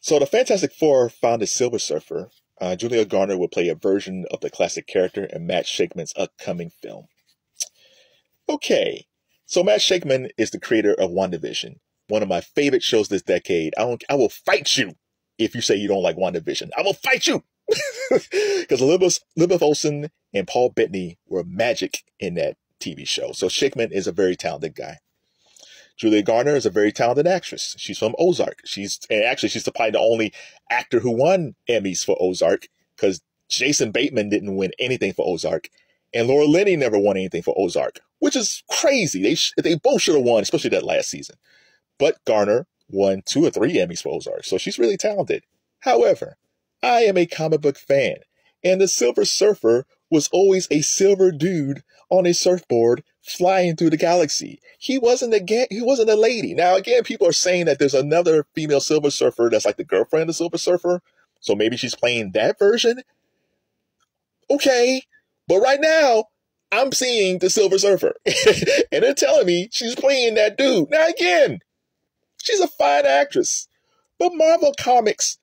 So the Fantastic Four found a Silver Surfer. Julia Garner will play a version of the classic character in Matt Shakman's upcoming film. Okay, so Matt Shakman is the creator of WandaVision, one of my favorite shows this decade. I will fight you if you say you don't like WandaVision. I will fight you! Because Elizabeth Olsen and Paul Bettany were magic in that TV show. So Shakman is a very talented guy. Julia Garner is a very talented actress. She's from Ozark. She's probably the only actor who won Emmys for Ozark, because Jason Bateman didn't win anything for Ozark, and Laura Linney never won anything for Ozark, which is crazy. They both should have won, especially that last season. But Garner won 2 or 3 Emmys for Ozark, so she's really talented. However, I am a comic book fan, and the Silver Surfer was always a silver dude on a surfboard flying through the galaxy. He wasn't a lady. Now, again, people are saying that there's another female Silver Surfer that's like the girlfriend of the Silver Surfer, so maybe she's playing that version. Okay, but right now, I'm seeing the Silver Surfer, and they're telling me she's playing that dude. Now, again, she's a fine actress, but Marvel Comics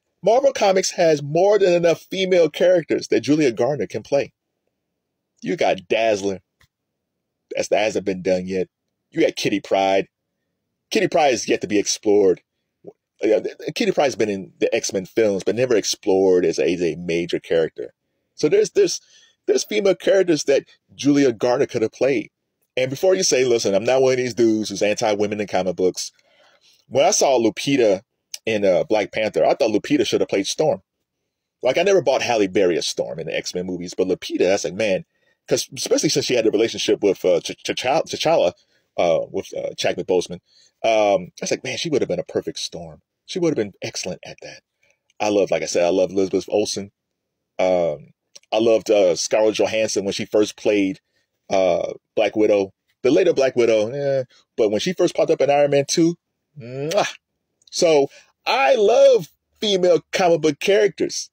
has more than enough female characters that Julia Garner can play. You got Dazzler. That hasn't been done yet. You got Kitty Pryde. Kitty Pryde is yet to be explored. Kitty Pryde's been in the X-Men films, but never explored as a major character. So there's female characters that Julia Garner could have played. And before you say, listen, I'm not one of these dudes who's anti-women in comic books. When I saw Lupita in Black Panther, I thought Lupita should have played Storm. Like, I never bought Halle Berry as Storm in the X-Men movies, but Lupita, that's like, man, because especially since she had a relationship with T'Challa, with Chadwick Boseman, I was like, man, she would have been a perfect Storm. She would have been excellent at that. I love Elizabeth Olsen. I loved Scarlett Johansson when she first played Black Widow. The later Black Widow, but when she first popped up in Iron Man 2, mwah. So I love female comic book characters,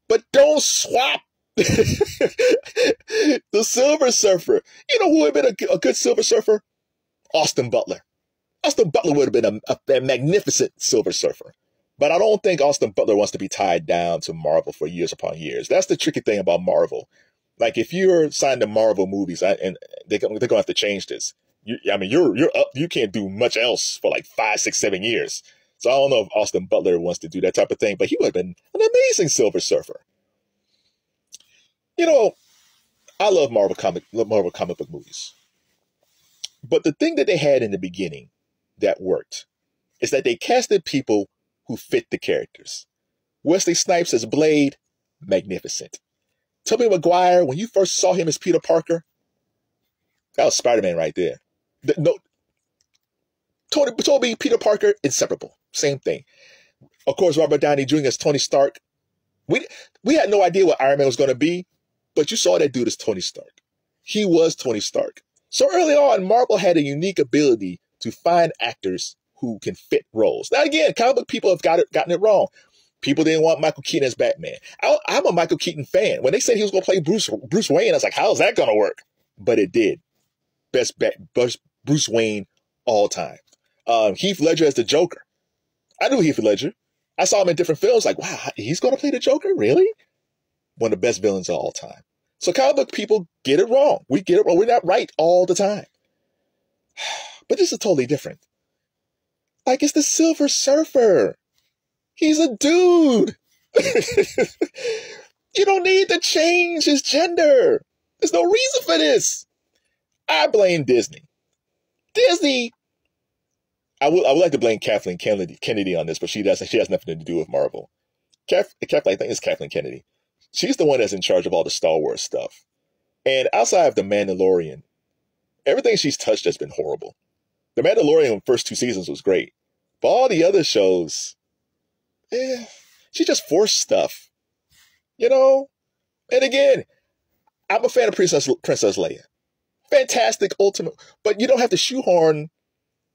but don't swap the Silver Surfer. You know who would have been a good Silver Surfer? Austin Butler. Austin Butler would have been a magnificent Silver Surfer. But I don't think Austin Butler wants to be tied down to Marvel for years upon years. That's the tricky thing about Marvel. Like, if you're signed to Marvel movies, and they're going to have to change this. You're up. You can't do much else for like 5, 6, 7 years. So I don't know if Austin Butler wants to do that type of thing, but he would have been an amazing Silver Surfer. You know, I love Marvel comic book movies. But the thing that they had in the beginning that worked is that they casted people who fit the characters. Wesley Snipes as Blade, magnificent. Tobey Maguire, when you first saw him as Peter Parker, that was Spider-Man right there. Tobey, Peter Parker, inseparable. Same thing. Of course, Robert Downey Jr. as Tony Stark. We had no idea what Iron Man was going to be, but you saw that dude as Tony Stark. He was Tony Stark. So early on, Marvel had a unique ability to find actors who can fit roles. Now, again, comic book people have gotten it wrong. People didn't want Michael Keaton as Batman. I'm a Michael Keaton fan. When they said he was going to play Bruce Wayne, I was like, how is that going to work? But it did. Best Bruce Wayne all time. Heath Ledger as the Joker. I knew Heath Ledger. I saw him in different films. Like, wow, he's going to play the Joker? Really? One of the best villains of all time. So comic book people get it wrong. We get it wrong. We're not right all the time. But this is totally different. Like, it's the Silver Surfer. He's a dude. You don't need to change his gender. There's no reason for this. I blame Disney. Disney. I would like to blame Kathleen Kennedy on this, but she has nothing to do with Marvel. I think it's Kathleen Kennedy. She's the one that's in charge of all the Star Wars stuff. And outside of The Mandalorian, everything she's touched has been horrible. The Mandalorian first 2 seasons was great. But all the other shows, she just forced stuff. You know? And again, I'm a fan of Princess Leia. Fantastic, ultimate. But you don't have to shoehorn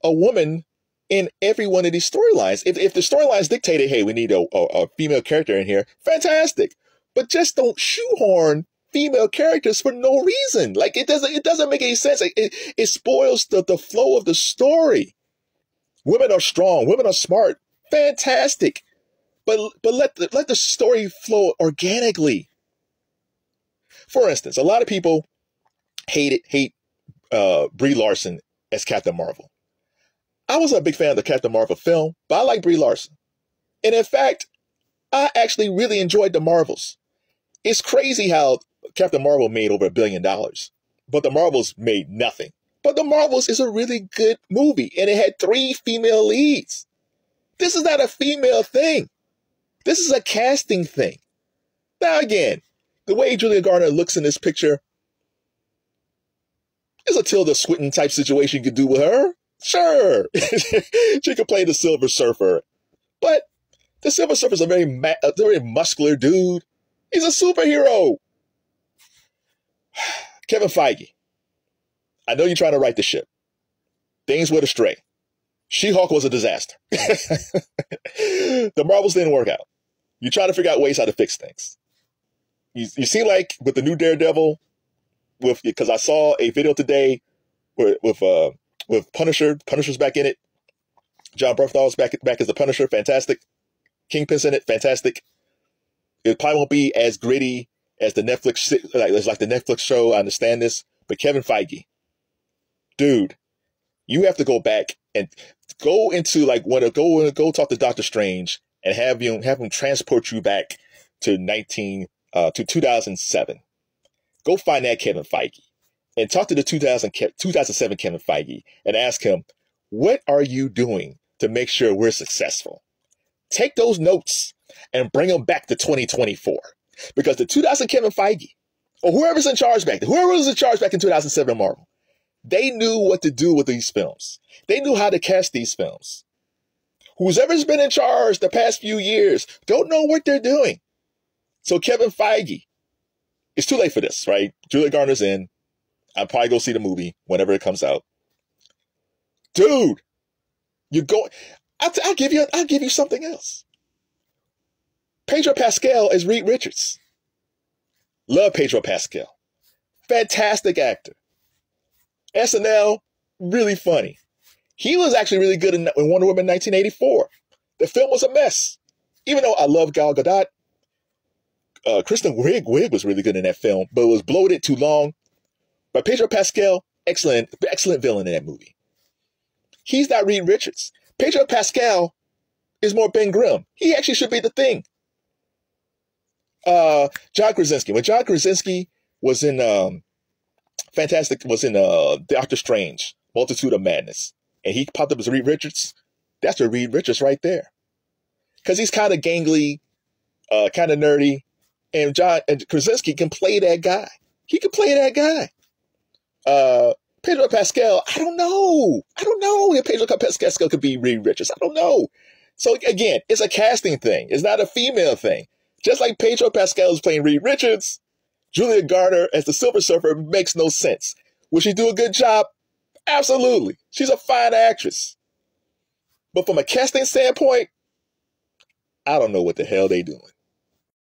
a woman in every one of these storylines. If the storylines dictated, hey, we need a female character in here, fantastic. But just don't shoehorn female characters for no reason. Like, it doesn't make any sense. It spoils the flow of the story. Women are strong. Women are smart. Fantastic. but let the story flow organically. For instance, a lot of people hate Brie Larson as Captain Marvel. I was a big fan of the Captain Marvel film, but I like Brie Larson. And in fact, I actually really enjoyed the Marvels. It's crazy how Captain Marvel made over $1 billion, but the Marvels made nothing. But the Marvels is a really good movie, and it had 3 female leads. This is not a female thing. This is a casting thing. Now again, the way Julia Garner looks in this picture is a Tilda Swinton type situation you could do with her. Sure, she could play the Silver Surfer, but the Silver Surfer is a very muscular dude. He's a superhero. Kevin Feige, I know you're trying to right the ship. Things went astray. She-Hulk was a disaster. The Marvels didn't work out. You try to figure out ways how to fix things. You seem like with the new Daredevil, because I saw a video today with Punisher. Punisher's back in it. John Bernthal's back as the Punisher. Fantastic. Kingpin's in it. Fantastic. It probably won't be as gritty as the Netflix, like the Netflix show. I understand this, but Kevin Feige, dude, you have to go back and go into go talk to Doctor Strange and have him transport you back to 2007. Go find that Kevin Feige and talk to the 2007 Kevin Feige and ask him, what are you doing to make sure we're successful? Take those notes and bring them back to 2024. Because the 2000 Kevin Feige, or whoever was in charge back in 2007 Marvel, they knew what to do with these films. They knew how to cast these films. Whoever's been in charge the past few years don't know what they're doing. So Kevin Feige, it's too late for this, right? Julia Garner's in. I'll probably go see the movie whenever it comes out. Dude, I'll give you something else. Pedro Pascal as Reed Richards. Love Pedro Pascal. Fantastic actor. SNL, really funny. He was actually really good in Wonder Woman 1984. The film was a mess. Even though I love Gal Gadot, Kristen Wiig was really good in that film, but it was bloated too long. But Pedro Pascal, excellent villain in that movie. He's not Reed Richards. Pedro Pascal is more Ben Grimm. He actually should be the Thing. John Krasinski. When John Krasinski was in Doctor Strange, Multitude of Madness, and he popped up as Reed Richards, that's the Reed Richards right there. Because he's kind of gangly, kind of nerdy, and Krasinski can play that guy. He can play that guy. Pedro Pascal, I don't know if Pedro Pascal could be Reed Richards. I don't know. So again, it's a casting thing. It's not a female thing. Just like Pedro Pascal is playing Reed Richards, Julia Garner as the Silver Surfer makes no sense. Will she do a good job? Absolutely. She's a fine actress. But from a casting standpoint, I don't know what the hell they're doing.